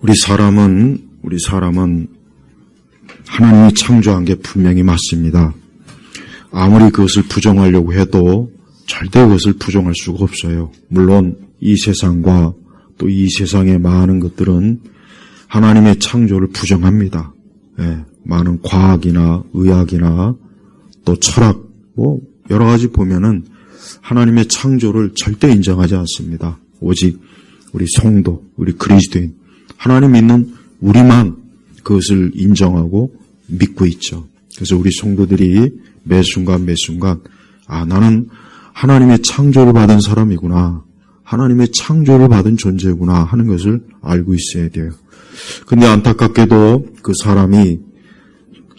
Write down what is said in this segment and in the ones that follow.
우리 사람은 하나님이 창조한 게 분명히 맞습니다. 아무리 그것을 부정하려고 해도 절대 그것을 부정할 수가 없어요. 물론 이 세상과 또 이 세상의 많은 것들은 하나님의 창조를 부정합니다. 많은 과학이나 의학이나 또 철학 여러 가지 보면은 하나님의 창조를 절대 인정하지 않습니다. 오직 우리 성도, 우리 그리스도인, 하나님 믿는 우리만 그것을 인정하고 믿고 있죠. 그래서 우리 성도들이 매 순간 나는 하나님의 창조를 받은 사람이구나, 하나님의 창조를 받은 존재구나 하는 것을 알고 있어야 돼요. 근데 안타깝게도 그 사람이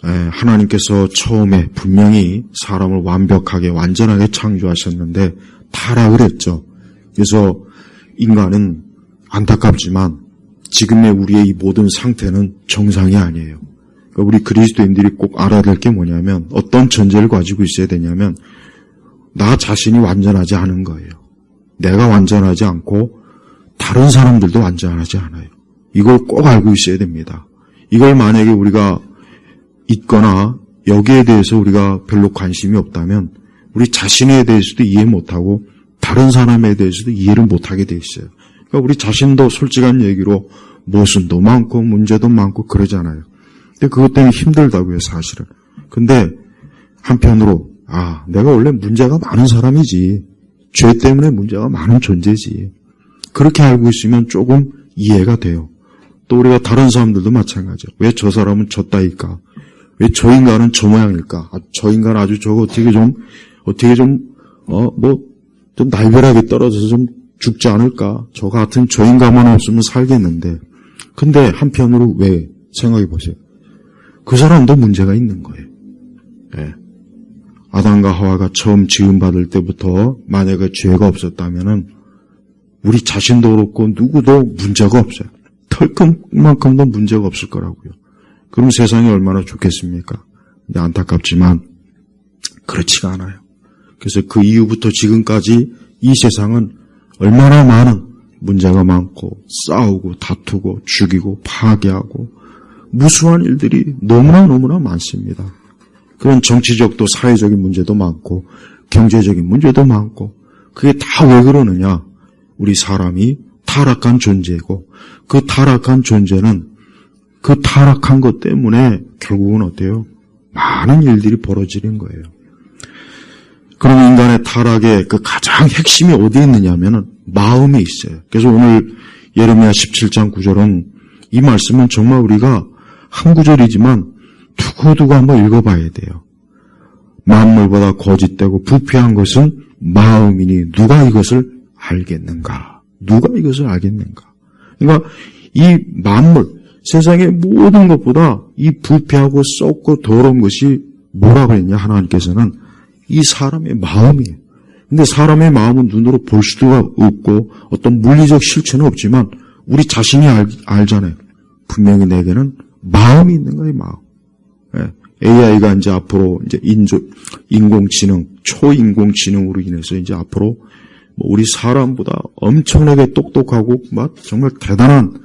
하나님께서 처음에 분명히 사람을 완전하게 창조하셨는데 타락을 했죠. 그래서 인간은 안타깝지만 지금의 우리의 이 모든 상태는 정상이 아니에요. 그러니까 우리 그리스도인들이 꼭 알아야 될 게 뭐냐면, 어떤 전제를 가지고 있어야 되냐면, 나 자신이 완전하지 않은 거예요. 내가 완전하지 않고 다른 사람들도 완전하지 않아요. 이걸 꼭 알고 있어야 됩니다. 이걸 만약에 우리가 있거나 여기에 대해서 우리가 별로 관심이 없다면 우리 자신에 대해서도 이해 못하고 다른 사람에 대해서도 이해를 못하게 돼 있어요. 그러니까 우리 자신도 솔직한 얘기로 모순도 많고 문제도 많고 그러잖아요. 근데 그것 때문에 힘들다고요, 사실은. 근데 한편으로 내가 원래 문제가 많은 사람이지, 죄 때문에 문제가 많은 존재지, 그렇게 알고 있으면 조금 이해가 돼요. 또 우리가 다른 사람들도 마찬가지예요. 왜 저 사람은 저따일까? 왜 저 인간은 저 모양일까? 저 인간 아주 저거 좀 날벼락에 떨어져서 좀 죽지 않을까? 저 같은 저 인간만 없으면 살겠는데. 근데 한편으로 왜 생각해 보세요. 그 사람도 문제가 있는 거예요. 아담과 하와가 처음 지음받을 때부터 만약에 죄가 없었다면은 우리 자신도 그렇고 누구도 문제가 없어요. 털끝만큼도 문제가 없을 거라고요. 그럼 세상이 얼마나 좋겠습니까? 근데 안타깝지만 그렇지가 않아요. 그래서 그 이후부터 지금까지 이 세상은 얼마나 많은 문제가 많고 싸우고 다투고 죽이고 파괴하고 무수한 일들이 너무나 많습니다. 그런 정치적도 사회적인 문제도 많고 경제적인 문제도 많고, 그게 다 왜 그러느냐? 우리 사람이 타락한 존재고, 그 타락한 존재는 그 타락한 것 때문에 결국은 어때요? 많은 일들이 벌어지는 거예요. 그럼 인간의 타락의 그 가장 핵심이 어디에 있느냐면은 마음에 있어요. 그래서 오늘 예레미야 17장 9절은 이 말씀은 정말 우리가 한 구절이지만 두고두고 한번 읽어봐야 돼요. 만물보다 거짓되고 부패한 것은 마음이니 누가 이것을 알겠는가? 누가 이것을 알겠는가? 그러니까 이 만물, 세상의 모든 것보다 이 부패하고 썩고 더러운 것이 뭐라고 했냐? 하나님께서는 이 사람의 마음이에요. 근데 사람의 마음은 눈으로 볼 수도 없고 어떤 물리적 실체는 없지만 우리 자신이 알잖아요. 분명히 내게는 마음이 있는 거예요, 마음. AI가 이제 앞으로 이제 인공지능, 초인공지능으로 인해서 이제 앞으로 우리 사람보다 엄청나게 똑똑하고 막 정말 대단한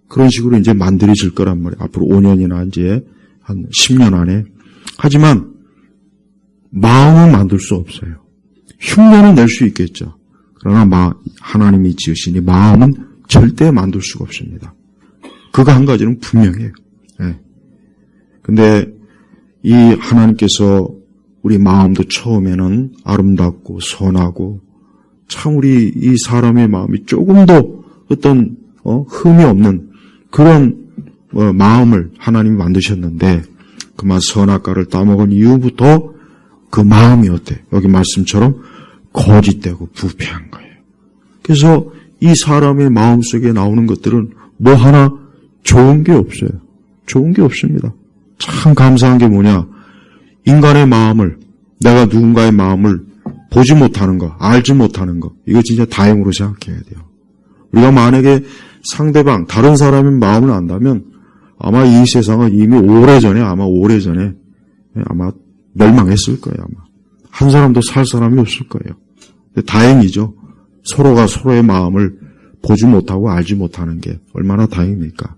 그런 식으로 이제 만들어질 거란 말이에요. 앞으로 5년이나 이제 한 10년 안에. 하지만 마음은 만들 수 없어요. 흉내는 낼 수 있겠죠. 그러나 하나님이 지으시니 마음은 절대 만들 수가 없습니다. 그거 한 가지는 분명해요. 근데 이 하나님께서 우리 마음도 처음에는 아름답고 선하고 참 우리 이 사람의 마음이 조금도 어떤 흠이 없는 그런 마음을 하나님이 만드셨는데, 그만 선악과를 따먹은 이후부터 그 마음이 어때? 여기 말씀처럼 거짓되고 부패한 거예요. 그래서 이 사람의 마음속에 나오는 것들은 뭐 하나 좋은 게 없어요. 좋은 게 없습니다. 참 감사한 게 뭐냐? 인간의 마음을, 내가 누군가의 마음을 보지 못하는 거, 알지 못하는 거, 이거 진짜 다행으로 생각해야 돼요. 우리가 만약에 상대방, 다른 사람의 마음을 안다면 아마 이 세상은 이미 오래전에 아마 멸망했을 거예요. 아마 한 사람도 살 사람이 없을 거예요. 근데 다행이죠. 서로가 서로의 마음을 보지 못하고 알지 못하는 게 얼마나 다행입니까?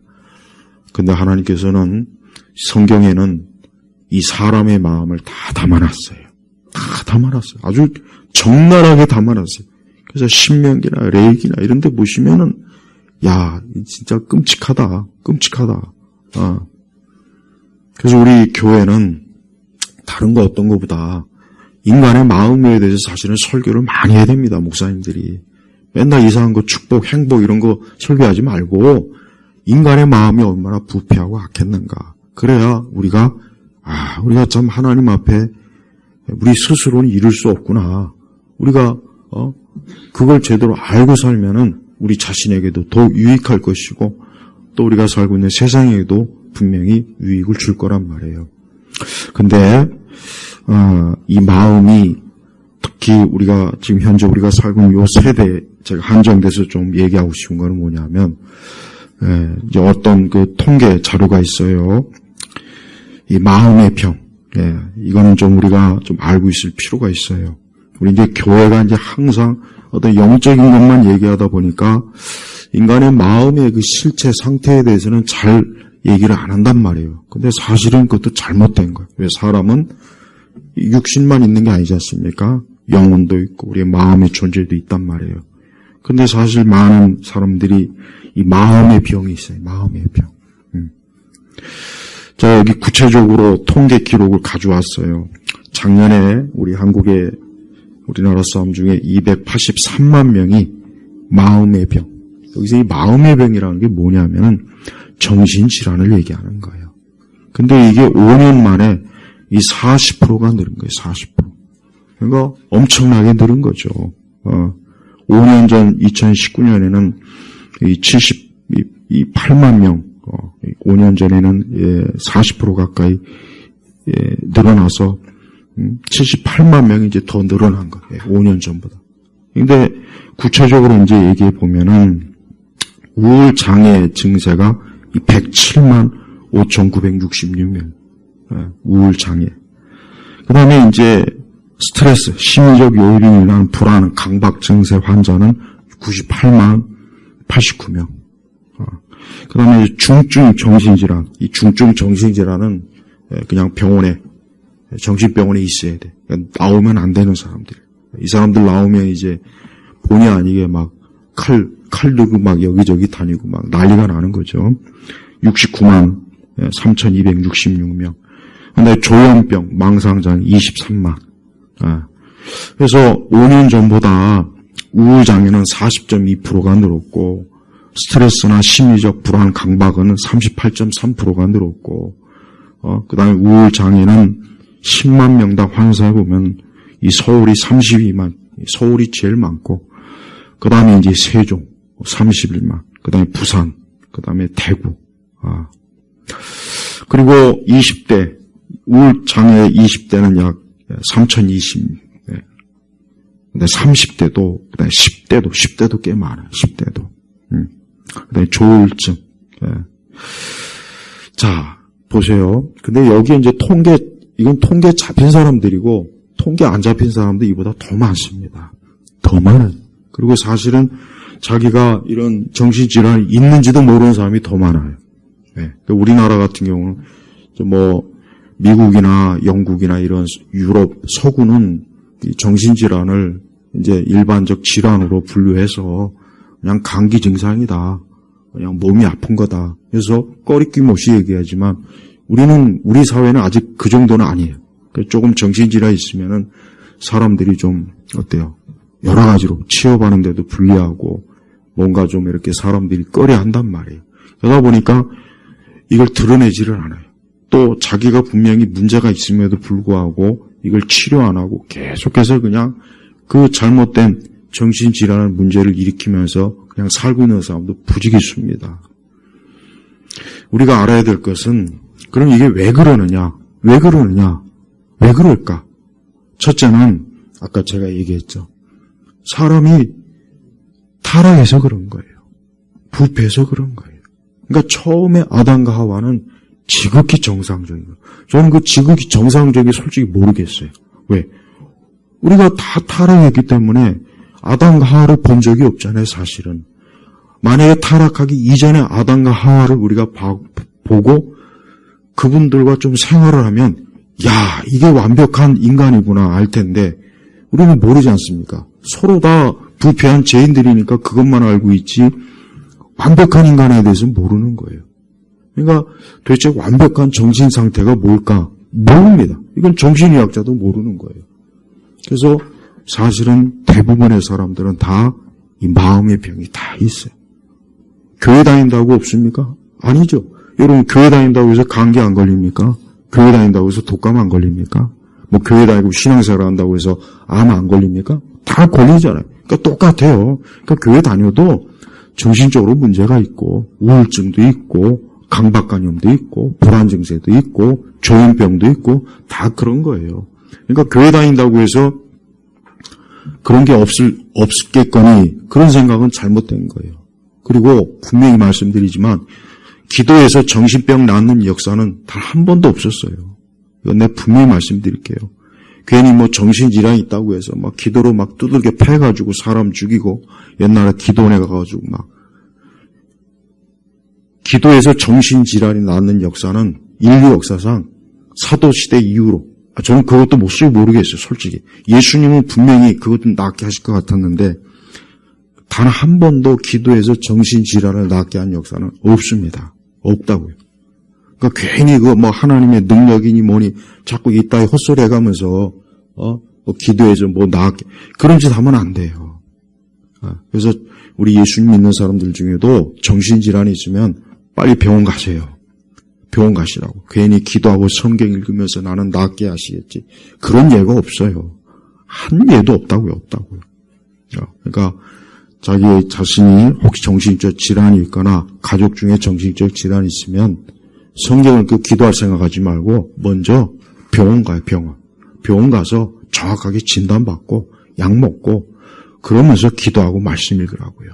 근데 하나님께서는 성경에는 이 사람의 마음을 다 담아놨어요. 다 담아놨어요. 아주 적나라하게 담아놨어요. 그래서 신명기나 레위기나 이런 데 보시면은 야, 진짜 끔찍하다. 그래서 우리 교회는 다른 거 어떤 것보다 인간의 마음에 대해서 사실은 설교를 많이 해야 됩니다. 목사님들이. 맨날 이상한 거 축복, 행복 이런 거 설교하지 말고 인간의 마음이 얼마나 부패하고 악했는가. 그래야 우리가 참 하나님 앞에 우리 스스로는 이룰 수 없구나. 우리가 그걸 제대로 알고 살면은 우리 자신에게도 더 유익할 것이고 또 우리가 살고 있는 세상에도 분명히 유익을 줄 거란 말이에요. 근데 이 마음이 특히 우리가 지금 현재 우리가 살고 있는 이 세대에 제가 한정돼서 좀 얘기하고 싶은 거는 뭐냐면 이제 어떤 그 통계 자료가 있어요. 이 마음의 병. 이거는 좀 우리가 좀 알고 있을 필요가 있어요. 우리 이제 교회가 이제 항상 어떤 영적인 것만 얘기하다 보니까 인간의 마음의 그 실체 상태에 대해서는 잘 얘기를 안 한단 말이에요. 근데 사실은 그것도 잘못된 거예요. 왜 사람은 육신만 있는 게 아니지 않습니까? 영혼도 있고 우리의 마음의 존재도 있단 말이에요. 근데 사실 많은 사람들이 이 마음의 병이 있어요. 마음의 병. 자, 여기 구체적으로 통계 기록을 가져왔어요. 작년에 우리나라 사람 중에 283만 명이 마음의 병. 여기서 이 마음의 병이라는 게 뭐냐면은 정신질환을 얘기하는 거예요. 근데 이게 5년 만에 이 40%가 늘은 거예요. 40%. 그러니까 엄청나게 늘은 거죠. 5년 전 2019년에는 이 8만 명, 5년 전에는 40% 가까이 늘어나서 78만 명이 이제 더 늘어난 거예요. 5년 전보다. 근데 구체적으로 이제 얘기해 보면은 우울 장애 증세가 107만 5,966명. 우울 장애. 그다음에 이제 스트레스, 심리적 요인으로 인한 불안, 강박 증세 환자는 98만 89명. 그다음에 중증 정신질환. 이 중증 정신질환은 그냥 정신병원에 있어야 돼. 그러니까 나오면 안 되는 사람들. 이 사람들 나오면 이제 본의 아니게 막 칼 들고 막 여기저기 다니고 막 난리가 나는 거죠. 69만 3,266명. 근데 조현병, 망상장애 23만. 그래서 5년 전보다 우울장애는 40.2%가 늘었고 스트레스나 심리적 불안, 강박은 38.3%가 늘었고 그 다음에 우울장애는 10만 명당 환사해보면 이 서울이 32만, 서울이 제일 많고 그 다음에 이제 세종 31만, 그 다음에 부산, 그 다음에 대구. 그리고 20대, 우울장애 20대는 약 3,020. 근데 30대도, 그 다음에 10대도 꽤 많아요. 10대도. 그 다음에 조울증. 자, 보세요. 근데 여기 이제 이건 통계 잡힌 사람들이고, 통계 안 잡힌 사람도 이보다 더 많습니다. 더 많아요. 그리고 사실은 자기가 이런 정신질환이 있는지도 모르는 사람이 더 많아요. 우리나라 같은 경우는 미국이나 영국이나 이런 유럽 서구는 이 정신질환을 이제 일반적 질환으로 분류해서 그냥 감기 증상이다. 그냥 몸이 아픈 거다. 그래서 꺼리낌 없이 얘기하지만 우리 사회는 아직 그 정도는 아니에요. 조금 정신질환이 있으면은 사람들이 좀 어때요? 여러 가지로 취업하는데도 불리하고 뭔가 좀 이렇게 사람들이 꺼려한단 말이에요. 그러다 보니까 이걸 드러내지를 않아요. 또 자기가 분명히 문제가 있음에도 불구하고 이걸 치료 안 하고 계속해서 그냥 그 잘못된 정신질환의 문제를 일으키면서 그냥 살고 있는 사람도 부지기수입니다. 우리가 알아야 될 것은 그럼 이게 왜 그러느냐? 왜 그럴까? 첫째는 아까 제가 얘기했죠. 사람이 타락해서 그런 거예요. 부패해서 그런 거예요. 그러니까 처음에 아담과 하와는 지극히 정상적인 거예요. 저는 그 지극히 정상적인 게 솔직히 모르겠어요. 왜? 우리가 다 타락했기 때문에 아담과 하와를 본 적이 없잖아요, 사실은. 만약에 타락하기 이전에 아담과 하와를 우리가 보고 그분들과 좀 생활을 하면 야, 이게 완벽한 인간이구나 알 텐데 우리는 모르지 않습니까? 서로 다 부패한 죄인들이니까 그것만 알고 있지 완벽한 인간에 대해서는 모르는 거예요. 그러니까 도대체 완벽한 정신 상태가 뭘까? 모릅니다. 이건 정신의학자도 모르는 거예요. 그래서 사실은 대부분의 사람들은 다 이 마음의 병이 다 있어요. 교회 다닌다고 없습니까? 아니죠. 여러분 교회 다닌다고 해서 감기 안 걸립니까? 교회 다닌다고 해서 독감 안 걸립니까? 뭐 교회 다니고 신앙생활 한다고 해서 암 안 걸립니까? 다 걸리잖아요. 그러니까 똑같아요. 그러니까 교회 다녀도 정신적으로 문제가 있고 우울증도 있고 강박관념도 있고 불안 증세도 있고 조현병도 있고 다 그런 거예요. 그러니까 교회 다닌다고 해서 그런 게 없겠거니 그런 생각은 잘못된 거예요. 그리고 분명히 말씀드리지만 기도에서 정신병 낫는 역사는 단 한 번도 없었어요. 이건 내가 분명히 말씀드릴게요. 괜히 뭐 정신질환이 있다고 해서 막 기도로 막 두들겨 패가지고 사람 죽이고 옛날에 기도원에 가가지고 막 기도에서 정신질환이 낫는 역사는 인류 역사상 사도시대 이후로 저는 그것도 모르겠어요. 솔직히. 예수님은 분명히 그것도 낫게 하실 것 같았는데 단 한 번도 기도에서 정신질환을 낫게 한 역사는 없습니다. 없다고요. 그러니까 괜히 뭐 하나님의 능력이니 뭐니 자꾸 이따위 헛소리 해가면서 뭐 기도해서 뭐 낫게 그런 짓 하면 안 돼요. 그래서 우리 예수님 믿는 사람들 중에도 정신질환이 있으면 빨리 병원 가세요. 병원 가시라고. 괜히 기도하고 성경 읽으면서 나는 낫게 하시겠지. 그런 예가 없어요. 한 예도 없다고요. 그러니까 자기 자신이 혹시 정신적 질환이 있거나 가족 중에 정신적 질환이 있으면 성경을 기도할 생각하지 말고 먼저 병원 가요. 병원 가서 정확하게 진단받고 약 먹고 그러면서 기도하고 말씀 읽으라고요.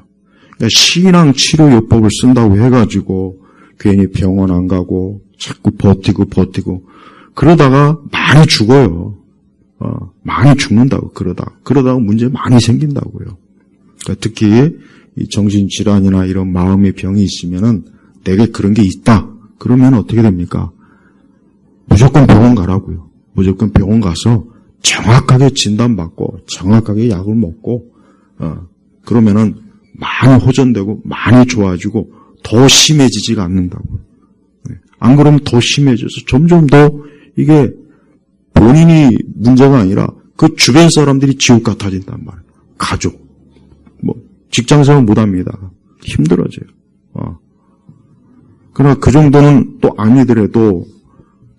그러니까 신앙 치료요법을 쓴다고 해가지고 괜히 병원 안 가고 자꾸 버티고 그러다가 많이 죽어요. 많이 죽는다고 그러다가 문제 많이 생긴다고요. 그러니까 특히 이 정신질환이나 이런 마음의 병이 있으면은 내게 그런 게 있다. 그러면 어떻게 됩니까? 무조건 병원 가라고요. 무조건 병원 가서 정확하게 진단받고 정확하게 약을 먹고 그러면은 많이 호전되고 많이 좋아지고 더 심해지지가 않는다고요. 안 그러면 더 심해져서 점점 더 이게 본인이 문제가 아니라 그 주변 사람들이 지옥 같아진단 말이에요. 가족, 뭐 직장생활 못합니다. 힘들어져요. 그러나 그 정도는 또 아니더라도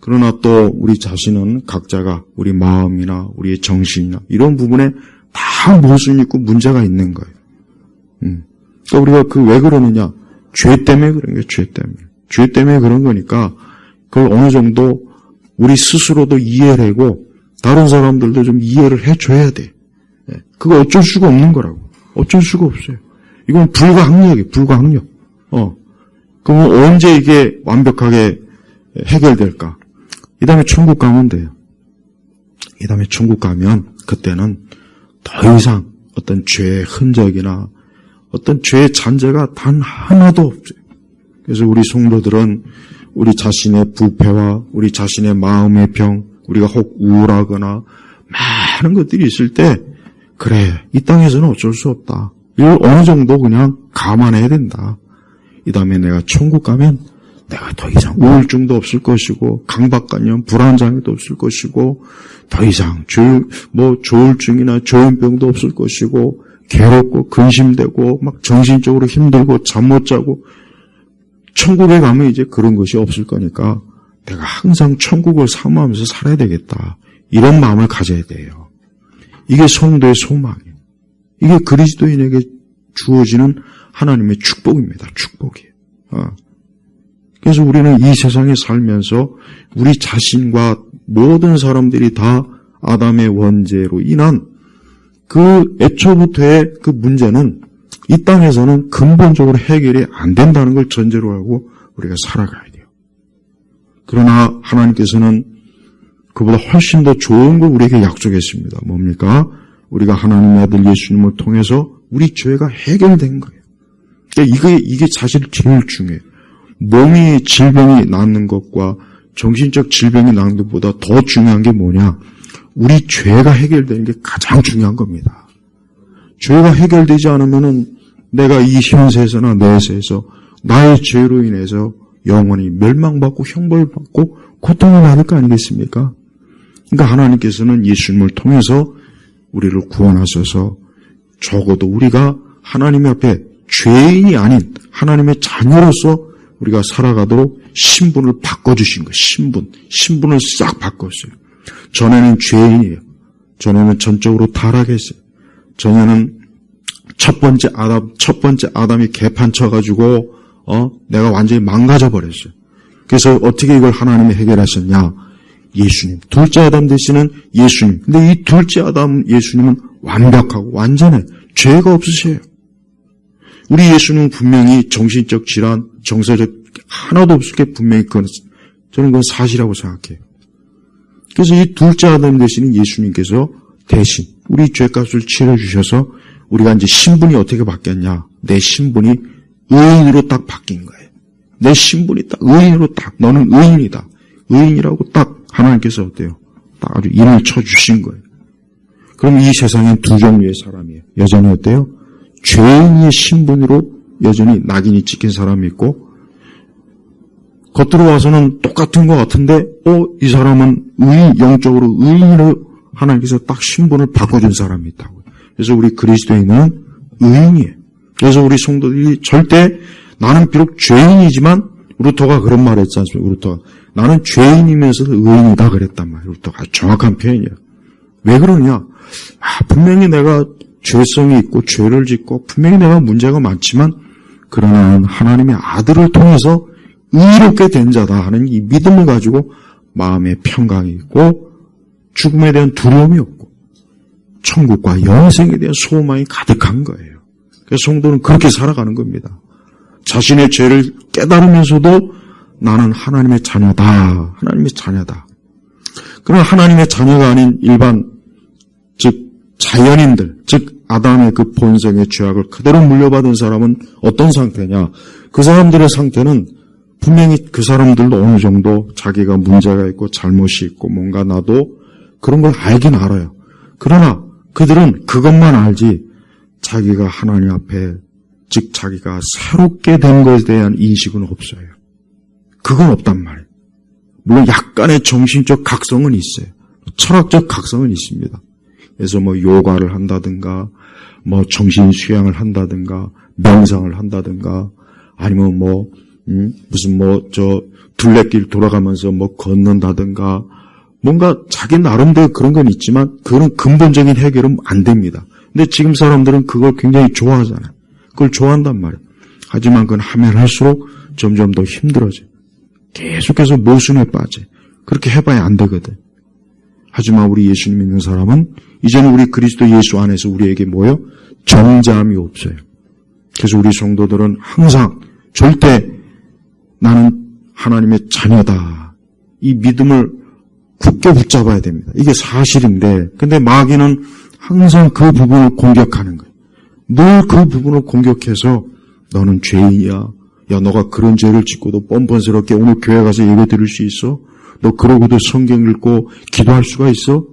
그러나 또 우리 자신은 각자가 우리 마음이나 우리의 정신이나 이런 부분에 다 모순이 있고 문제가 있는 거예요. 그러니까 우리가 왜 그러느냐? 죄 때문에 그런 거예요. 죄 때문에 그런 거니까 그걸 어느 정도 우리 스스로도 이해를 하고 다른 사람들도 좀 이해를 해줘야 돼. 그거 어쩔 수가 없는 거라고. 어쩔 수가 없어요. 이건 불가항력이에요. 불가항력. 그럼 언제 이게 완벽하게 해결될까? 이 다음에 천국 가면 돼요. 이 다음에 천국 가면 그때는 더 이상 어떤 죄의 흔적이나 어떤 죄의 잔재가 단 하나도 없어요. 그래서 우리 성도들은 우리 자신의 부패와 우리 자신의 마음의 병, 우리가 혹 우울하거나 많은 것들이 있을 때 그래, 이 땅에서는 어쩔 수 없다. 이걸 어느 정도 그냥 감안해야 된다. 이 다음에 내가 천국 가면 내가 더 이상 우울증도 없을 것이고 강박관념, 불안장애도 없을 것이고 더 이상 조울증이나 조현병도 없을 것이고 괴롭고 근심되고 막 정신적으로 힘들고 잠 못 자고 천국에 가면 이제 그런 것이 없을 거니까 내가 항상 천국을 사모하면서 살아야 되겠다. 이런 마음을 가져야 돼요. 이게 성도의 소망이에요. 이게 그리스도인에게 주어지는 하나님의 축복입니다. 축복이에요. 그래서 우리는 이 세상에 살면서 우리 자신과 모든 사람들이 다 아담의 원죄로 인한 그 애초부터의 그 문제는 이 땅에서는 근본적으로 해결이 안 된다는 걸 전제로 하고 우리가 살아가야 돼요. 그러나 하나님께서는 그보다 훨씬 더 좋은 걸 우리에게 약속했습니다. 뭡니까? 우리가 하나님의 아들 예수님을 통해서 우리 죄가 해결된 거예요. 그러니까 이게 사실 제일 중요해요. 몸이 질병이 낫는 것과 정신적 질병이 낫는 것보다 더 중요한 게 뭐냐? 우리 죄가 해결되는 게 가장 중요한 겁니다. 죄가 해결되지 않으면은 내가 이 현세에서나 내세에서 나의 죄로 인해서 영원히 멸망받고 형벌받고 고통을 받을 거 아니겠습니까? 그러니까 하나님께서는 예수님을 통해서 우리를 구원하셔서 적어도 우리가 하나님 앞에 죄인이 아닌 하나님의 자녀로서 우리가 살아가도록 신분을 바꿔주신 거예요. 신분을 싹 바꿨어요. 전에는 죄인이에요. 전에는 전적으로 타락했어요. 전에는 첫 번째 아담이 개판 쳐가지고 내가 완전히 망가져 버렸어요. 그래서 어떻게 이걸 하나님이 해결하셨냐? 예수님, 둘째 아담 되시는 예수님. 근데 이 둘째 아담 예수님은 완벽하고 완전해. 죄가 없으세요. 우리 예수님은 분명히 정신적 질환, 정서적 하나도 없을 게 분명히 저는 그건 사실이라고 생각해요. 그래서 이 둘째 아담 되시는 예수님께서 대신 우리 죄값을 치러주셔서 우리가 이제 신분이 어떻게 바뀌었냐? 내 신분이 의인으로 딱 바뀐 거예요. 내 신분이 딱 의인으로 딱 너는 의인이다. 의인이라고 딱 하나님께서 어때요? 딱 아주 이름을 쳐주신 거예요. 그럼 이 세상엔 두 종류의 사람이에요. 여전히 어때요? 죄인의 신분으로 여전히 낙인이 찍힌 사람이 있고 겉으로 와서는 똑같은 것 같은데 이 사람은 영적으로 의인으로 하나님께서 딱 신분을 바꿔준 사람이 있다고요. 그래서 우리 그리스도인은 의인이에요. 그래서 우리 성도들이 절대 나는 비록 죄인이지만 루터가 그런 말을 했지 않습니까? 루터가 나는 죄인이면서도 의인이다 그랬단 말이에요. 루터가 아주 정확한 표현이에요. 왜 그러냐? 분명히 내가 죄성이 있고 죄를 짓고 분명히 내가 문제가 많지만 그러나 하나님의 아들을 통해서 의롭게 된 자다 하는 이 믿음을 가지고 마음에 평강이 있고 죽음에 대한 두려움이 없고 천국과 영생에 대한 소망이 가득한 거예요. 그래서 성도는 그렇게 살아가는 겁니다. 자신의 죄를 깨달으면서도 나는 하나님의 자녀다. 하나님의 자녀다. 그러나 하나님의 자녀가 아닌 일반 즉 자연인들 즉 아담의 그 본성의 죄악을 그대로 물려받은 사람은 어떤 상태냐? 그 사람들의 상태는 분명히 그 사람들도 어느 정도 자기가 문제가 있고 잘못이 있고 뭔가 나도 그런 걸 알긴 알아요. 그러나 그들은 그것만 알지 자기가 하나님 앞에 즉 자기가 새롭게 된 것에 대한 인식은 없어요. 그건 없단 말이에요. 물론 약간의 정신적 각성은 있어요. 철학적 각성은 있습니다. 그래서 요가를 한다든가 정신 수양을 한다든가 명상을 한다든가 아니면 둘레길 돌아가면서 걷는다든가 뭔가 자기 나름대로 그런 건 있지만 그런 근본적인 해결은 안 됩니다. 근데 지금 사람들은 그걸 굉장히 좋아하잖아요. 그걸 좋아한단 말이에요. 하지만 그건 하면 할수록 점점 더 힘들어져요. 계속해서 모순에 빠져요. 그렇게 해봐야 안 되거든. 하지만 우리 예수님 믿는 사람은 이제는 우리 그리스도 예수 안에서 우리에게 뭐예요? 정죄함이 없어요. 그래서 우리 성도들은 항상 절대 나는 하나님의 자녀다. 이 믿음을 굳게 붙잡아야 됩니다. 이게 사실인데 근데 마귀는 항상 그 부분을 공격하는 거예요. 늘 그 부분을 공격해서 너는 죄인이야. 야, 너가 그런 죄를 짓고도 뻔뻔스럽게 오늘 교회 가서 예배 드릴 수 있어? 너 그러고도 성경 읽고 기도할 수가 있어?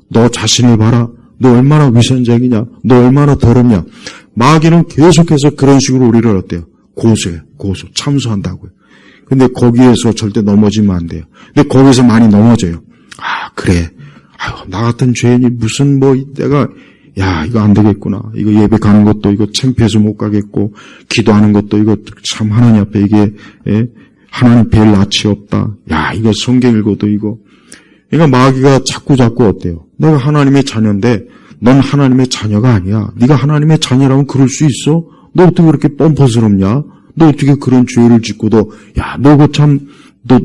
너 자신을 봐라. 너 얼마나 위선적이냐? 너 얼마나 더럽냐? 마귀는 계속해서 그런 식으로 우리를 어때요? 고소해요. 참소한다고요. 근데 거기에서 절대 넘어지면 안 돼요. 근데 거기서 많이 넘어져요. 그래. 나 같은 죄인이 무슨 내가 이거 안 되겠구나. 이거 예배 가는 것도 이거 창피해서 못 가겠고 기도하는 것도 이거 참 하나님 앞에 이게 하나님 뵐 낯이 없다. 이거 성경 읽어도 이거. 그러니까 마귀가 자꾸 어때요? 내가 하나님의 자녀인데 넌 하나님의 자녀가 아니야. 네가 하나님의 자녀라면 그럴 수 있어? 너 어떻게 그렇게 뻔뻔스럽냐? 너 어떻게 그런 죄를 짓고도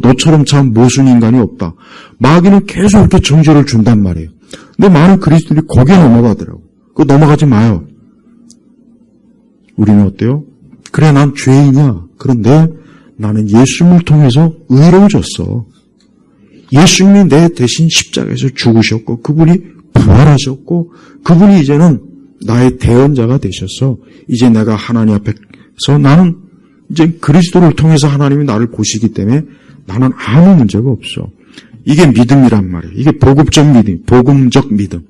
너처럼 참 모순 인간이 없다. 마귀는 계속 이렇게 정죄를 준단 말이에요. 근데 많은 그리스도인이 거기에 넘어가더라고요. 그거 넘어가지 마요. 우리는 어때요? 그래, 난 죄인이야. 그런데 나는 예수님을 통해서 의로워졌어. 예수님이 내 대신 십자가에서 죽으셨고 그분이 부활하셨고 그분이 이제는 나의 대언자가 되셔서 이제 내가 하나님 앞에 그래서 나는 이제 그리스도를 통해서 하나님이 나를 보시기 때문에 나는 아무 문제가 없어. 이게 믿음이란 말이에요. 이게 복음적 믿음, 복음적 믿음.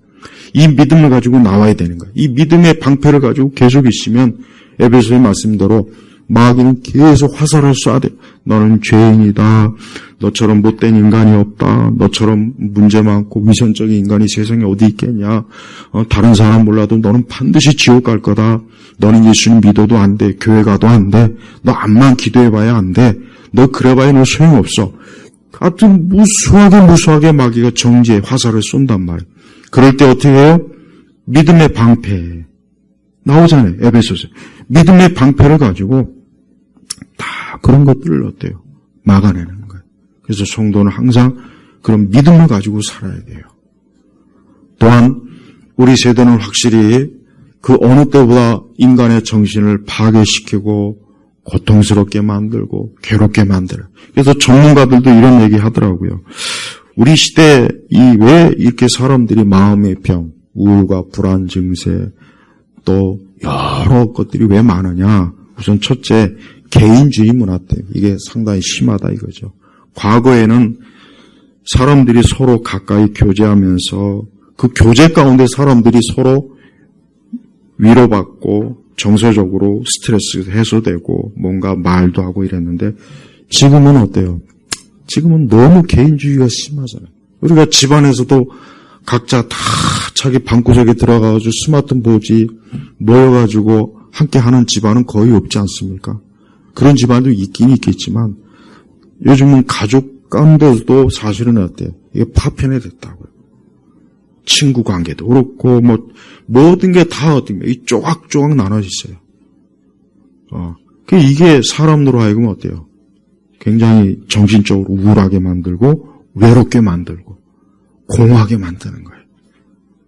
이 믿음을 가지고 나와야 되는 거예요. 이 믿음의 방패를 가지고 계속 있으면 에베소의 말씀대로 마귀는 계속 화살을 쏴야 돼. 너는 죄인이다. 너처럼 못된 인간이 없다. 너처럼 문제 많고 위선적인 인간이 세상에 어디 있겠냐. 다른 사람 몰라도 너는 반드시 지옥 갈 거다. 너는 예수님 믿어도 안 돼. 교회 가도 안 돼. 너 암만 기도해봐야 안 돼. 너 그래봐야 너 소용없어. 하여튼 무수하게 마귀가 정지에 화살을 쏜단 말이에요. 그럴 때 어떻게 해요? 믿음의 방패. 나오잖아요. 에베소서. 믿음의 방패를 가지고 다 그런 것들을 어때요? 막아내는 거예요. 그래서 성도는 항상 그런 믿음을 가지고 살아야 돼요. 또한 우리 세대는 확실히 그 어느 때보다 인간의 정신을 파괴시키고 고통스럽게 만들고 괴롭게 만들어요. 그래서 전문가들도 이런 얘기 하더라고요. 우리 시대에 왜 이렇게 사람들이 마음의 병, 우울과 불안 증세, 또 여러 것들이 왜 많으냐. 우선 첫째, 개인주의 문화 때문에 이게 상당히 심하다 이거죠. 과거에는 사람들이 서로 가까이 교제하면서 그 교제 가운데 사람들이 서로 위로받고 정서적으로 스트레스 해소되고 뭔가 말도 하고 이랬는데 지금은 어때요? 지금은 너무 개인주의가 심하잖아요. 우리가 집안에서도 각자 다 자기 방구석에 들어가가지고 스마트폰 보지 모여가지고 함께 하는 집안은 거의 없지 않습니까? 그런 집안도 있긴 있겠지만 요즘은 가족 가운데서도 사실은 어때요? 이게 파편화됐다고요. 친구 관계도 그렇고 모든 게 다 어떤 게 쪼각쪼각 나눠져 있어요. 이게 사람으로 하여금 어때요? 굉장히 정신적으로 우울하게 만들고 외롭게 만들고 공허하게 만드는 거예요.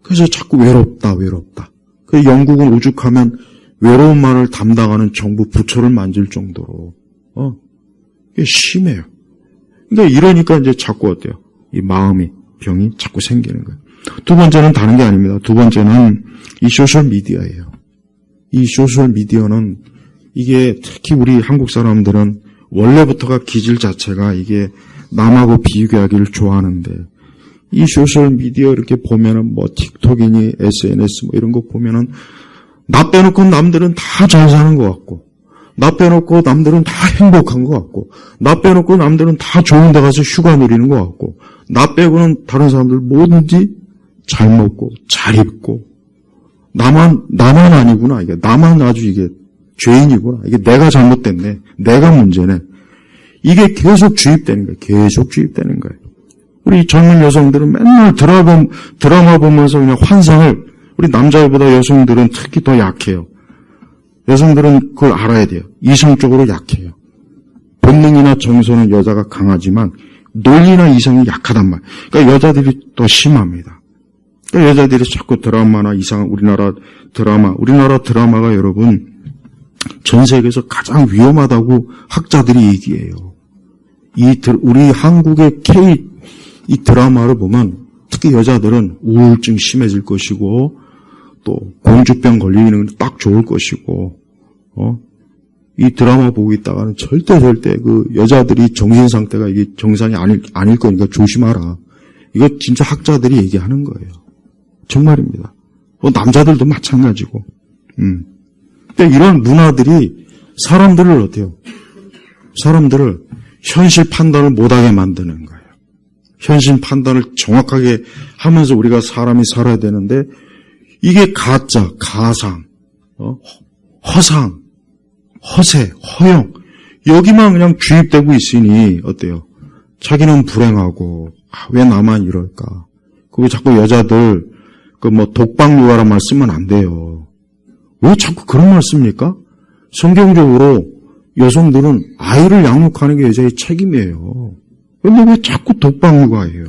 그래서 자꾸 외롭다. 그 영국은 오죽하면 외로움만을 담당하는 정부 부처를 만질 정도로 이게 심해요. 그러니까 이러니까 이제 자꾸 어때요? 이 마음이 병이 자꾸 생기는 거예요. 두 번째는 다른 게 아닙니다. 두 번째는 이 소셜 미디어예요. 이 소셜 미디어는 이게 특히 우리 한국 사람들은 원래부터가 기질 자체가 이게 남하고 비교하기를 좋아하는데 이 소셜 미디어 이렇게 보면은 틱톡이니 SNS 이런 거 보면은 나 빼놓고 남들은 다 잘 사는 것 같고 나 빼놓고 남들은 다 행복한 것 같고 나 빼놓고 남들은 다 좋은 데 가서 휴가 누리는 것 같고 나 빼고는 다른 사람들 뭐든지 잘 먹고 잘 입고 나만 아니구나. 이게 나만 아주 이게 죄인이구나. 이게 내가 잘못됐네. 내가 문제네. 이게 계속 주입되는 거예요. 계속 주입되는 거예요. 우리 젊은 여성들은 맨날 드라마 보면서 그냥 환상을 우리 남자보다 여성들은 특히 더 약해요. 여성들은 그걸 알아야 돼요. 이성적으로 약해요. 본능이나 정서는 여자가 강하지만 논리나 이성이 약하단 말이에요. 그러니까 여자들이 더 심합니다. 그러니까 여자들이 자꾸 드라마나 이상한 우리나라 드라마가 여러분 전 세계에서 가장 위험하다고 학자들이 얘기해요. 우리 한국의 이 드라마를 보면 특히 여자들은 우울증 심해질 것이고 또 공주병 걸리는 건 딱 좋을 것이고 이 드라마 보고 있다가는 절대 그 여자들이 정신 상태가 이게 정상이 아닐 거니까 조심하라. 이거 진짜 학자들이 얘기하는 거예요. 정말입니다. 남자들도 마찬가지고. 그러니까 이런 문화들이 사람들을 어때요? 사람들을 현실 판단을 못하게 만드는 거예요. 현실 판단을 정확하게 하면서 우리가 사람이 살아야 되는데 이게 가짜, 가상, 허상, 허세, 허영 여기만 그냥 주입되고 있으니 어때요? 자기는 불행하고 왜 나만 이럴까? 그리고 자꾸 여자들 독방 육아란 말 쓰면 안 돼요. 왜 자꾸 그런 말 씁니까? 성경적으로 여성들은 아이를 양육하는 게 여자의 책임이에요. 근데 왜 자꾸 독방 육아예요?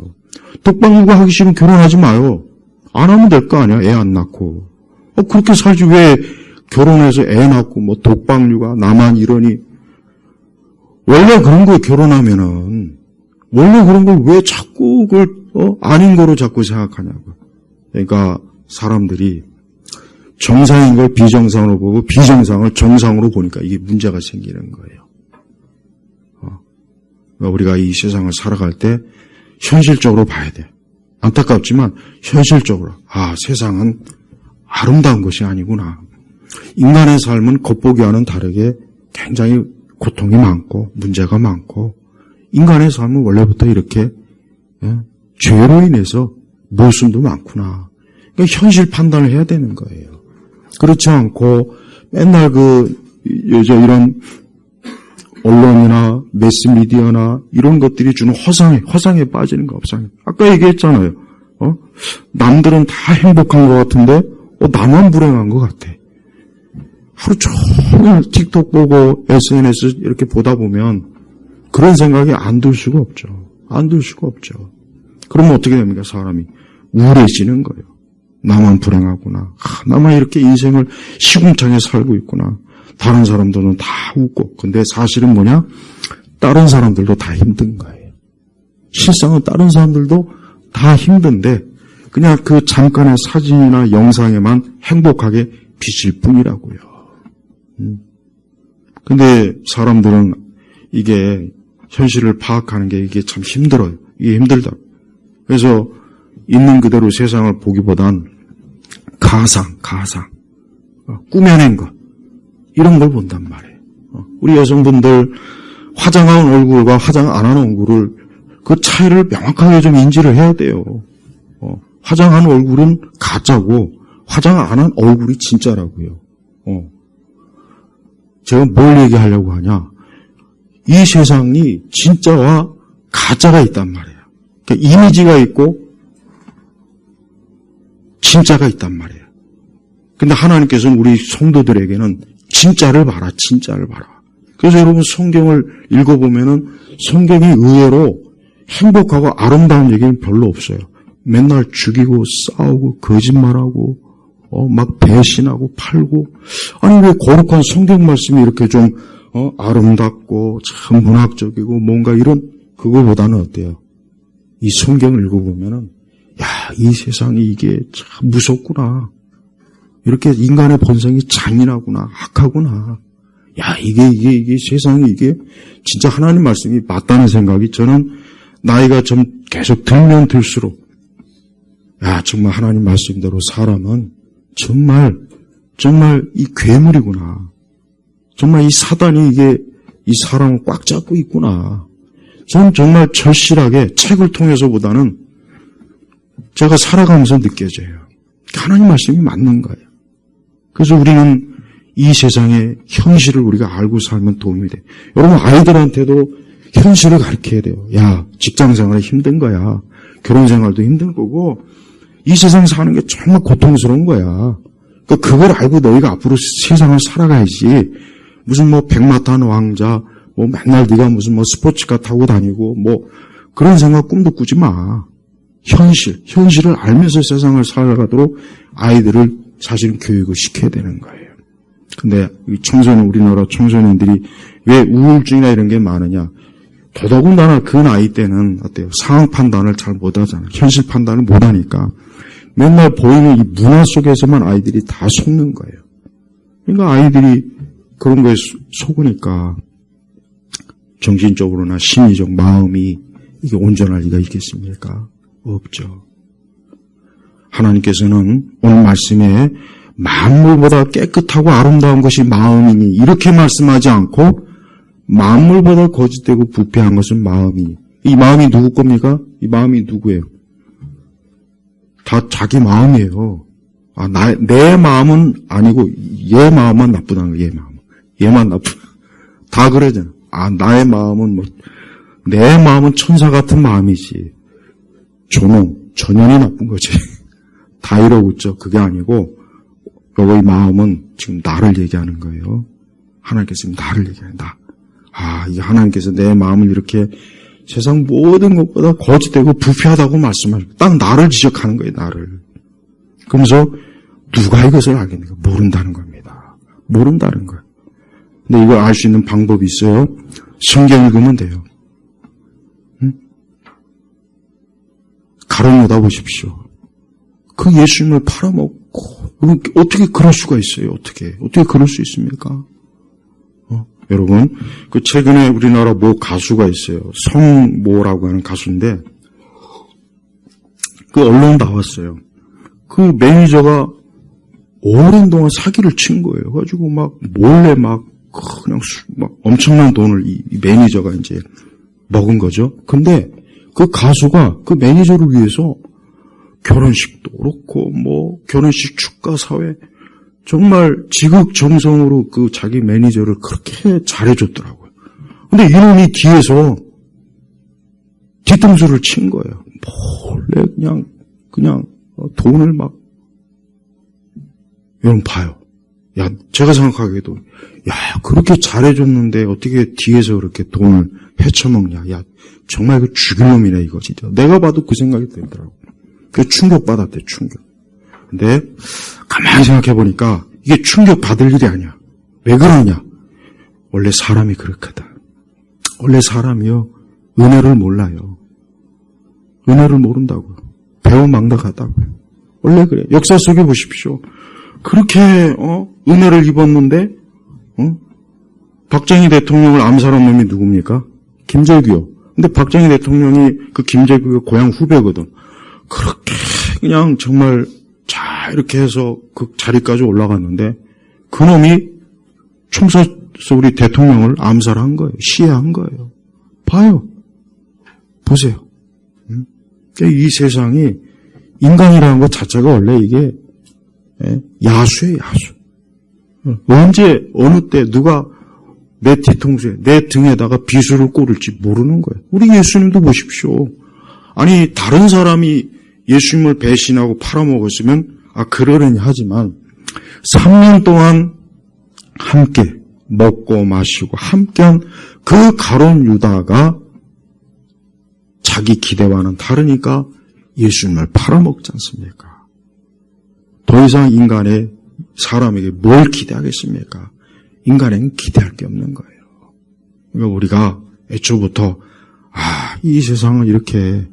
독방 육아 하기 싫으면 결혼하지 마요. 안 하면 될 거 아니야. 애 안 낳고. 그렇게 살지 왜 결혼해서 애 낳고 독방 육아 나만 이러니. 원래 그런 거 결혼하면은 원래 그런 걸 왜 자꾸 그걸 아닌 거로 자꾸 생각하냐고. 그러니까 사람들이 정상인 걸 비정상으로 보고 비정상을 정상으로 보니까 이게 문제가 생기는 거예요. 그러니까 우리가 이 세상을 살아갈 때 현실적으로 봐야 돼. 안타깝지만 현실적으로 세상은 아름다운 것이 아니구나. 인간의 삶은 겉보기와는 다르게 굉장히 고통이 많고 문제가 많고 인간의 삶은 원래부터 이렇게 죄로 인해서 모순도 많구나. 그러니까 현실 판단을 해야 되는 거예요. 그렇지 않고 맨날 이런 언론이나 매스미디어나 이런 것들이 주는 허상에 빠지는 거 없어요. 아까 얘기했잖아요. 남들은 다 행복한 것 같은데 나만 불행한 것 같아. 하루 종일 틱톡 보고 SNS 이렇게 보다 보면 그런 생각이 안 들 수가 없죠. 안 들 수가 없죠. 그러면 어떻게 됩니까? 사람이 우울해지는 거예요. 나만 불행하구나. 나만 이렇게 인생을 시궁창에 살고 있구나. 다른 사람들은 다 웃고. 근데 사실은 뭐냐? 다른 사람들도 다 힘든 거예요. 실상은 다른 사람들도 다 힘든데 그냥 그 잠깐의 사진이나 영상에만 행복하게 비칠 뿐이라고요. 근데 사람들은 이게 현실을 파악하는 게 이게 참 힘들어요. 이게 힘들다. 그래서 있는 그대로 세상을 보기보단 가상, 꾸며낸 것 이런 걸 본단 말이에요. 우리 여성분들 화장한 얼굴과 화장 안 한 얼굴을 그 차이를 명확하게 좀 인지를 해야 돼요. 화장한 얼굴은 가짜고 화장 안 한 얼굴이 진짜라고요. 제가 뭘 얘기하려고 하냐? 이 세상이 진짜와 가짜가 있단 말이에요. 그러니까 이미지가 있고 진짜가 있단 말이에요. 근데 하나님께서는 우리 성도들에게는 진짜를 봐라. 그래서 여러분 성경을 읽어보면은 성경이 의외로 행복하고 아름다운 얘기는 별로 없어요. 맨날 죽이고 싸우고 거짓말하고 막 배신하고 팔고 아니 왜 거룩한 성경 말씀이 이렇게 좀 아름답고 참 문학적이고 뭔가 이런 그거보다는 어때요? 이 성경을 읽어보면은 이 세상이 이게 참 무섭구나. 이렇게 인간의 본성이 잔인하구나. 악하구나. 이게 세상이 이게 진짜 하나님 말씀이 맞다는 생각이 저는 나이가 좀 계속 들면 들수록 정말 하나님 말씀대로 사람은 정말 이 괴물이구나. 정말 이 사단이 이게 이 사람을 꽉 잡고 있구나. 저는 정말 절실하게 책을 통해서보다는 제가 살아가면서 느껴져요. 하나님 말씀이 맞는 거예요. 그래서 우리는 이 세상의 현실을 우리가 알고 살면 도움이 돼요. 여러분 아이들한테도 현실을 가르쳐야 돼요. 직장생활이 힘든 거야. 결혼생활도 힘든 거고 이 세상 사는 게 정말 고통스러운 거야. 그걸 알고 너희가 앞으로 세상을 살아가야지. 무슨 백마탄 왕자 맨날 네가 무슨 스포츠카 타고 다니고 그런 생각 꿈도 꾸지 마. 현실을 알면서 세상을 살아가도록 아이들을 사실은 교육을 시켜야 되는 거예요. 근데 우리나라 청소년들이 왜 우울증이나 이런 게 많으냐? 더더군다나 그 나이 때는 어때요? 상황 판단을 잘 못하잖아요. 현실 판단을 못하니까 맨날 보이는 이 문화 속에서만 아이들이 다 속는 거예요. 그러니까 아이들이 그런 거에 속으니까 정신적으로나 심리적 마음이 이게 온전할 리가 있겠습니까? 없죠. 하나님께서는 오늘 말씀에 만물보다 깨끗하고 아름다운 것이 마음이니 이렇게 말씀하지 않고 만물보다 거짓되고 부패한 것은 마음이니. 이 마음이 누구 겁니까? 이 마음이 누구예요? 다 자기 마음이에요. 내 마음은 아니고 얘 마음만 나쁘다는 거예요. 얘만 나쁘다. 다 그러잖아. 나의 마음은 내 마음은 천사 같은 마음이지. 전현이 나쁜 거지. 다 이러고 있죠. 그게 아니고 여기 마음은 지금 나를 얘기하는 거예요. 하나님께서 나를 얘기하는 나. 이 하나님께서 내 마음을 이렇게 세상 모든 것보다 거짓되고 부패하다고 말씀하시고 딱 나를 지적하는 거예요. 나를. 그러면서 누가 이것을 알겠는가? 모른다는 겁니다. 모른다는 거예요. 근데 이걸 알 수 있는 방법이 있어요. 성경 읽으면 돼요. 가로놓다 보십시오. 그 예수님을 팔아먹고 그럼 어떻게 그럴 수가 있어요? 어떻게 그럴 수 있습니까? 여러분, 그 최근에 우리나라 모 가수가 있어요. 성모라고 하는 가수인데, 그 언론 나왔어요. 그 매니저가 오랜 동안 사기를 친 거예요. 그래가지고 막 몰래 막 그냥 막 엄청난 돈을 이 매니저가 이제 먹은 거죠. 근데 그 가수가 그 매니저를 위해서 결혼식도 그렇고 뭐 결혼식 축가 사회 정말 지극정성으로 그 자기 매니저를 그렇게 잘해줬더라고요. 근데 이놈이 뒤에서 뒤통수를 친 거예요. 몰래 그냥 돈을 막. 여러분 봐요. 야, 제가 생각하기에도 야, 그렇게 잘해줬는데 어떻게 뒤에서 그렇게 돈을 헤쳐먹냐. 야, 정말 그 죽일 놈이네 이거 진짜. 내가 봐도 그 생각이 들더라고. 그 충격받았대, 충격. 근데 가만히 생각해보니까 이게 충격받을 일이 아니야. 왜 그러냐? 원래 사람이 그렇거든. 원래 사람이요, 은혜를 몰라요. 은혜를 모른다고요. 배워망덕하다고요. 원래 그래. 역사 속에 보십시오. 그렇게 은혜를 입었는데 박정희 대통령을 암살한 놈이 누굽니까? 김재규요. 근데 박정희 대통령이 그 김재규가 고향 후배거든. 그렇게 그냥 정말 잘 이렇게 해서 그 자리까지 올라갔는데 그놈이 총 쏴서 우리 대통령을 암살한 거예요. 시해한 거예요. 봐요. 보세요. 이 세상이 인간이라는 것 자체가 원래 이게 야수예요, 야수. 언제 어느 때 누가 내 뒤통수에 내 등에다가 비수를 꽂을지 모르는 거예요. 우리 예수님도 보십시오. 아니 다른 사람이 예수님을 배신하고 팔아먹었으면 그러려니 하지만 3년 동안 함께 먹고 마시고 함께한 그 가룟 유다가 자기 기대와는 다르니까 예수님을 팔아먹지 않습니까? 더 이상 인간의 사람에게 뭘 기대하겠습니까? 인간에게는 기대할 게 없는 거예요. 그러니까 우리가 애초부터 이 세상은 이렇게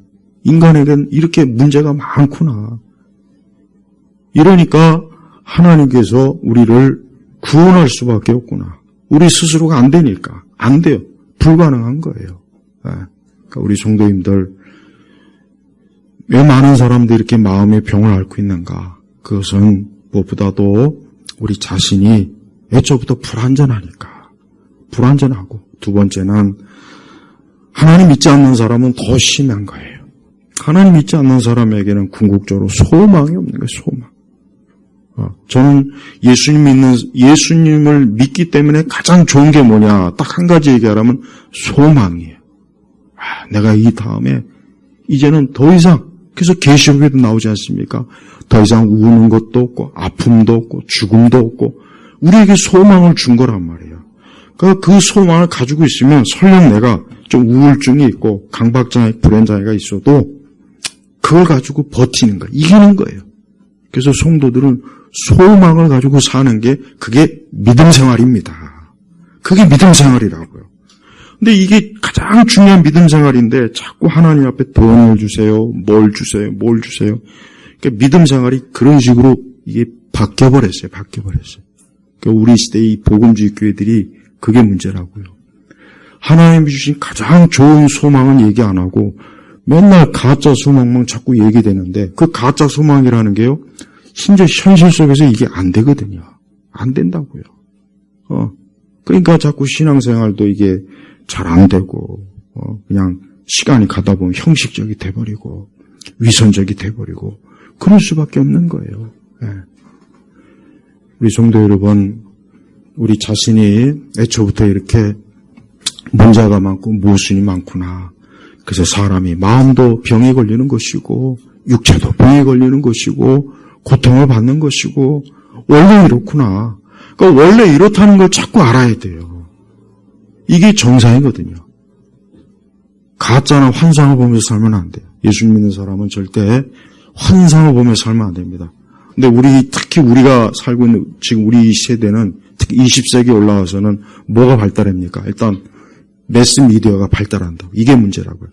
인간에게는 이렇게 문제가 많구나. 이러니까 하나님께서 우리를 구원할 수밖에 없구나. 우리 스스로가 안 되니까. 안 돼요. 불가능한 거예요. 그러니까 우리 성도님들 왜 많은 사람들이 이렇게 마음의 병을 앓고 있는가? 그것은 무엇보다도 우리 자신이 애초부터 불완전하니까. 불완전하고 두 번째는 하나님 믿지 않는 사람은 더 심한 거예요. 하나님 믿지 않는 사람에게는 궁극적으로 소망이 없는 거예요. 소망. 저는 예수님을 믿기 때문에 가장 좋은 게 뭐냐? 딱 한 가지 얘기하라면 소망이에요. 내가 이 다음에 이제는 더 이상 그래서 계시록에도 나오지 않습니까? 더 이상 우는 것도 없고 아픔도 없고 죽음도 없고 우리에게 소망을 준 거란 말이에요. 그러니까 그 소망을 가지고 있으면 설령 내가 좀 우울증이 있고 강박장애, 불안장애가 있어도 그걸 가지고 버티는 거예요. 이기는 거예요. 그래서 성도들은 소망을 가지고 사는 게 그게 믿음 생활입니다. 그게 믿음 생활이라고요. 근데 이게 가장 중요한 믿음 생활인데 자꾸 하나님 앞에 돈을 주세요. 뭘 주세요. 그러니까 믿음 생활이 그런 식으로 이게 바뀌어버렸어요. 그러니까 우리 시대의 이 복음주의 교회들이 그게 문제라고요. 하나님이 주신 가장 좋은 소망은 얘기 안 하고 맨날 가짜 소망만 자꾸 얘기되는데 그 가짜 소망이라는 게요. 심지어 현실 속에서 이게 안 되거든요. 안 된다고요. 그러니까 자꾸 신앙생활도 이게 잘 안 되고 그냥 시간이 가다 보면 형식적이 돼버리고 위선적이 돼버리고 그럴 수밖에 없는 거예요. 우리 성도 여러분, 우리 자신이 애초부터 이렇게 문제가 많고 모순이 많구나. 그래서 사람이 마음도 병에 걸리는 것이고 육체도 병에 걸리는 것이고 고통을 받는 것이고 원래 이렇구나. 그러니까 원래 이렇다는 걸 자꾸 알아야 돼요. 이게 정상이거든요. 가짜나 환상을 보면서 살면 안 돼요. 예수 믿는 사람은 절대 환상을 보면서 살면 안 됩니다. 근데 특히 우리가 살고 있는 지금 우리 세대는 특히 20세기에 올라와서는 뭐가 발달합니까? 일단 매스미디어가 발달한다고. 이게 문제라고요.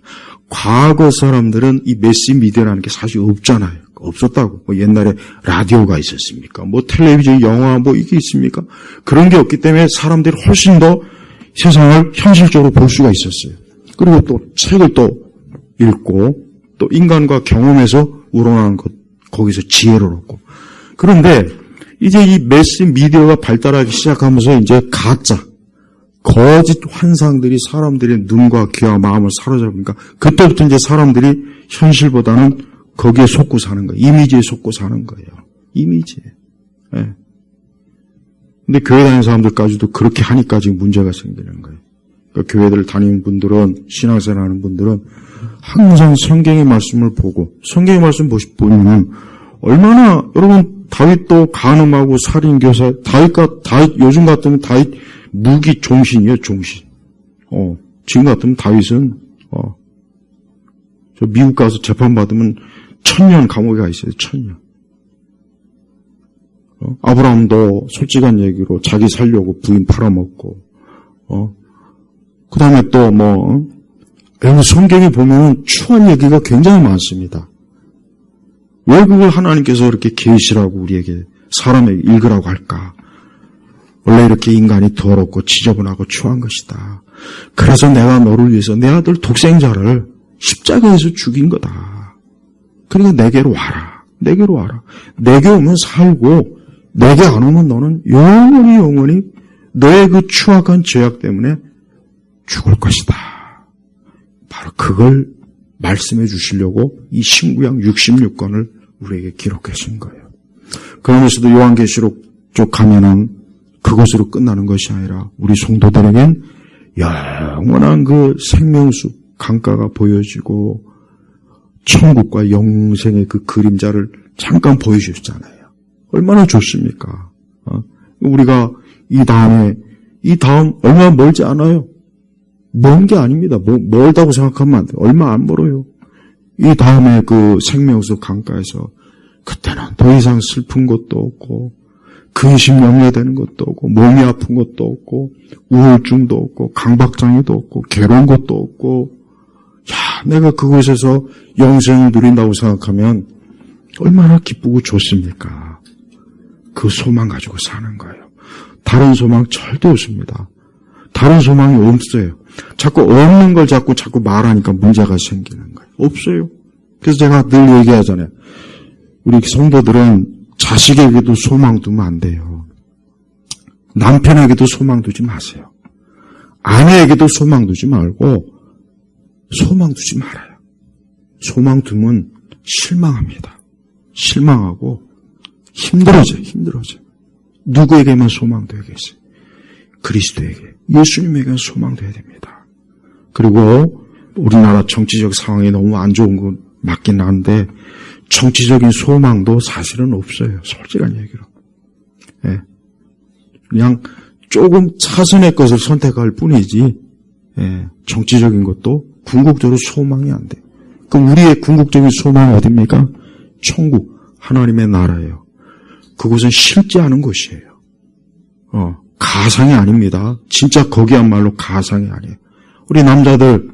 과거 사람들은 이 매스미디어라는 게 사실 없잖아요. 없었다고. 뭐 옛날에 라디오가 있었습니까? 뭐 텔레비전, 영화 뭐 이게 있습니까? 그런 게 없기 때문에 사람들이 훨씬 더 세상을 현실적으로 볼 수가 있었어요. 그리고 또 책을 또 읽고 또 인간과 경험에서 우러나는 것, 거기서 지혜를 얻고. 그런데 이제 이 매스 미디어가 발달하기 시작하면서 이제 가짜, 거짓 환상들이 사람들의 눈과 귀와 마음을 사로잡으니까 그때부터 이제 사람들이 현실보다는 거기에 속고 사는 거예요. 이미지에 속고 사는 거예요. 이미지에. 예. 근데 교회 다니는 사람들까지도 그렇게 하니까 지금 문제가 생기는 거예요. 그러니까 교회들 다니는 분들은, 신앙생활 하는 분들은 항상 성경의 말씀을 보고, 성경의 말씀 보면 얼마나, 여러분, 다윗도 간음하고 살인교사, 다윗, 요즘 같으면 다윗 무기 종신이에요, 종신. 지금 같으면 다윗은, 저 미국 가서 재판받으면 1000년 감옥에 가 있어요, 1000년. 아브라함도 솔직한 얘기로 자기 살려고 부인 팔아먹고, 그 다음에 또 여러분 성경에 보면 추한 얘기가 굉장히 많습니다. 왜 그걸 하나님께서 이렇게 계시라고 우리에게 사람에게 읽으라고 할까? 원래 이렇게 인간이 더럽고 지저분하고 추한 것이다. 그래서 내가 너를 위해서 내 아들 독생자를 십자가에서 죽인 거다. 그러니까 내게로 와라. 내게로 와라. 내게 오면 살고 내게 안 오면 너는 영원히 너의 그 추악한 죄악 때문에 죽을 것이다. 바로 그걸 말씀해 주시려고 이 신구약 66권을 우리에게 기록하신 거예요. 그러면서도 요한계시록 쪽 가면은 그것으로 끝나는 것이 아니라 우리 성도들에겐 영원한 그 생명수 강가가 보여지고 천국과 영생의 그 그림자를 잠깐 보여주셨잖아요. 얼마나 좋습니까? 우리가 이 다음 얼마 멀지 않아요. 먼 게 아닙니다. 멀다고 생각하면 안 돼요. 얼마 안 멀어요. 이 다음에 그 생명수 강가에서 그때는 더 이상 슬픈 것도 없고 근심 염려되는 것도 없고 몸이 아픈 것도 없고 우울증도 없고 강박장애도 없고 괴로운 것도 없고 내가 그곳에서 영생을 누린다고 생각하면 얼마나 기쁘고 좋습니까? 그 소망 가지고 사는 거예요. 다른 소망 절대 없습니다. 다른 소망이 없어요. 자꾸 없는 걸 자꾸 말하니까 문제가 생기는 거예요. 없어요. 그래서 제가 늘 얘기하잖아요. 우리 성도들은 자식에게도 소망 두면 안 돼요. 남편에게도 소망 두지 마세요. 아내에게도 소망 두지 말고 소망 두지 말아요. 소망 두면 실망합니다. 실망하고 힘들어져요. 누구에게만 소망되겠어요? 그리스도에게, 예수님에게만 소망돼야 됩니다. 그리고 우리나라 정치적 상황이 너무 안 좋은 건 맞긴 한데 정치적인 소망도 사실은 없어요. 솔직한 얘기로. 예. 그냥 조금 차선의 것을 선택할 뿐이지 정치적인 것도 궁극적으로 소망이 안 돼요. 그럼 우리의 궁극적인 소망은 어디입니까? 천국, 하나님의 나라예요. 그곳은 실제 하는 곳이에요. 가상이 아닙니다. 진짜 거기야말로 가상이 아니에요. 우리 남자들,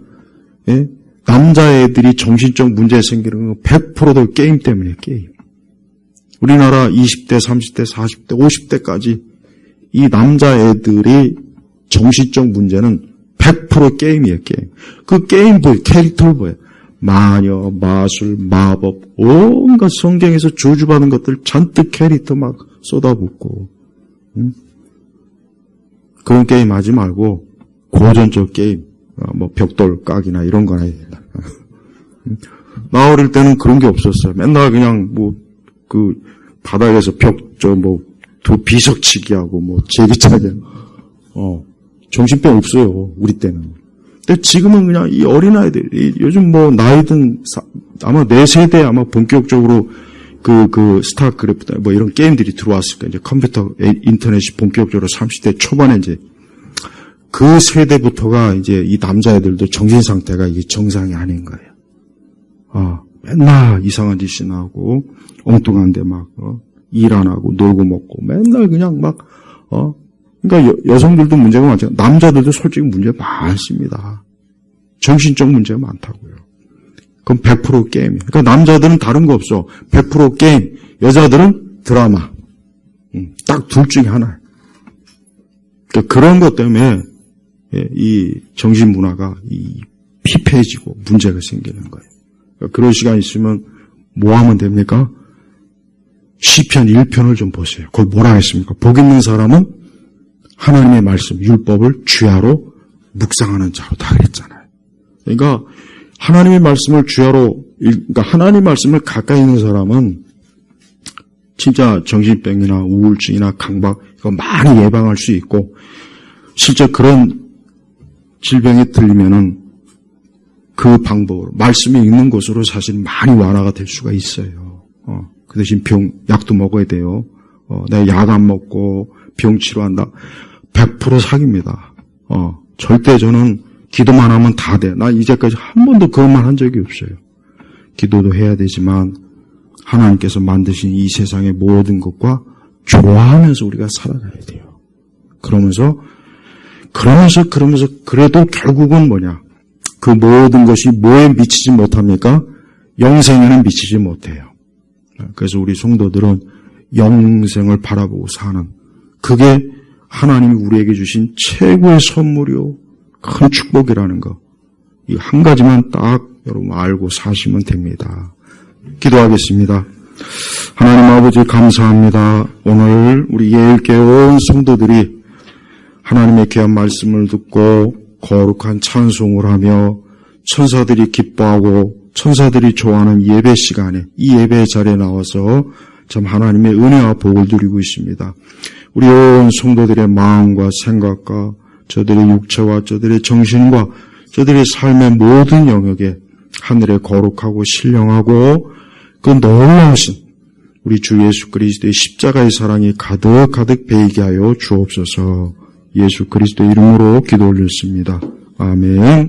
남자애들이 정신적 문제 생기는 건 100%도 게임 때문이에요, 게임. 우리나라 20대, 30대, 40대, 50대까지 이 남자애들이 정신적 문제는 100% 게임이에요, 게임. 그 게임 캐릭터를 보여요. 마녀, 마술, 마법, 온갖 성경에서 저주받은 것들 잔뜩 캐릭터 막 쏟아붓고, 그런 게임 하지 말고, 고전적 게임, 벽돌 까기나 이런 거나 해야 된다. 나 어릴 때는 그런 게 없었어요. 맨날 그냥 바닥에서 비석치기 하고, 제기차기 하고, 정신병 없어요, 우리 때는. 근데 지금은 그냥 이 어린아이들이 요즘 나이든 아마 내 세대에 아마 본격적으로 스타크래프트 이런 게임들이 들어왔을까. 이제 컴퓨터, 인터넷이 본격적으로 30대 초반에 이제 그 세대부터가 이제 이 남자애들도 정신 상태가 이게 정상이 아닌 거예요. 맨날 이상한 짓이나 하고 엉뚱한데 일 안 하고 놀고 먹고 맨날 그냥 그러니까 여성들도 문제가 많지만 남자들도 솔직히 문제가 많습니다. 정신적 문제가 많다고요. 그럼 100% 게임이에요. 그러니까 남자들은 다른 거 없어. 100% 게임, 여자들은 드라마. 딱 둘 중에 하나예요. 그러니까 그런 것 때문에 이 정신 문화가 피폐해지고 문제가 생기는 거예요. 그러니까 그런 시간 있으면 뭐 하면 됩니까? 시편 1편을 좀 보세요. 거기 뭐라 했습니까? 복 있는 사람은 하나님의 말씀, 율법을 주야로 묵상하는 자로 다 그랬잖아요. 그러니까 하나님의 말씀을 주야로, 그러니까 하나님의 말씀을 가까이 있는 사람은 진짜 정신병이나 우울증이나 강박 이거 많이 예방할 수 있고, 실제 그런 질병에 들리면은 그 방법으로 말씀이 있는 것으로 사실 많이 완화가 될 수가 있어요. 그 대신 약도 먹어야 돼요. 내가 약 안 먹고 병 치료한다. 100% 사기입니다. 절대 저는 기도만 하면 다 돼. 나 이제까지 한 번도 그런 말 한 적이 없어요. 기도도 해야 되지만 하나님께서 만드신 이 세상의 모든 것과 좋아하면서 우리가 살아가야 돼요. 그러면서 그래도 결국은 뭐냐? 그 모든 것이 뭐에 미치지 못합니까? 영생에는 미치지 못해요. 그래서 우리 성도들은 영생을 바라보고 사는, 그게 하나님이 우리에게 주신 최고의 선물이요, 큰 축복이라는 거. 이 한 가지만 딱 여러분 알고 사시면 됩니다. 기도하겠습니다. 하나님 아버지 감사합니다. 오늘 우리 예일교회 온 성도들이 하나님의 귀한 말씀을 듣고 거룩한 찬송을 하며 천사들이 기뻐하고 천사들이 좋아하는 예배 시간에, 이 예배 자리에 나와서 참 하나님의 은혜와 복을 누리고 있습니다. 우리 온 성도들의 마음과 생각과 저들의 육체와 저들의 정신과 저들의 삶의 모든 영역에 하늘의 거룩하고 신령하고 그 놀라우신 우리 주 예수 그리스도의 십자가의 사랑이 가득가득 배이게 하여 주옵소서. 예수 그리스도의 이름으로 기도 올렸습니다. 아멘.